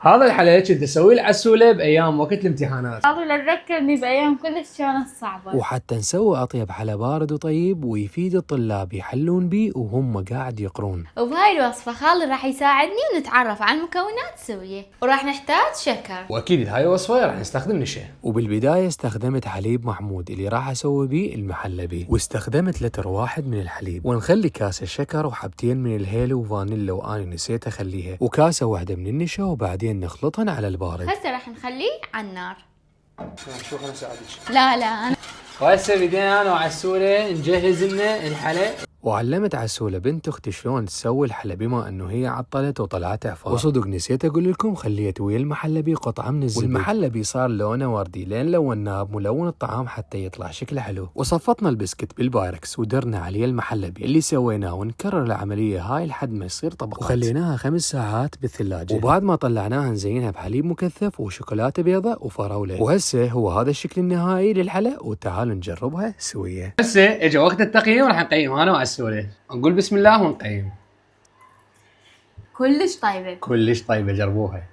هذا الحلا كنت اسوي العسوله بايام وقت الامتحانات. هذا تذكرني بايام كلش كانت صعبه. وحتى نسوي أطيب حلا بارد وطيب ويفيد الطلاب يحلون بيه وهم قاعد يقرون. وبهاي الوصفه خالد راح يساعدني ونتعرف على المكونات سويه، وراح نحتاج شكر. واكيد هاي الوصفه راح نستخدم نشا. وبالبداية استخدمت حليب محمود اللي راح أسوي بيه المحلبي، واستخدمت لتر واحد من الحليب، ونخلي كاسة شكر وحبتين من الهيل وفانيلا وأنا نسيت أخليها، وكاسة واحدة من النشا، وبعدين نخلطهن على البارد. هسه راح نخليه على النار. شو خلنا نساعدك. لا انا وهسه بدينا انا وعسوله نجهز لنا الحلا. وعلمت عسولة بنت اختي شلون تسوي الحلا بما انه هي عطلت وطلعت عفار، وصدق نسيت اقول لكم خليت ويا المحلبي قطعه من الزبد، والمحلبي صار لونه وردي لين لوناه بملون الطعام حتى يطلع شكله حلو. وصفطنا البسكت بالبايركس ودرنا عليه المحلبي اللي سويناه، ونكرر العمليه هاي لحد ما يصير طبقات، وخليناها 5 ساعات بالثلاجه، وبعد ما طلعناها نزينها بحليب مكثف وشوكولاته بيضاء وفراوله. وهسه هو هذا الشكل النهائي للحلا، وتعالوا نجربها سويه. هسه اجى وقت التقييم راح نقيم انا وعسوله. نقول بسم الله ونقيم. كلش طيبه. كلش طيبه، جربوها.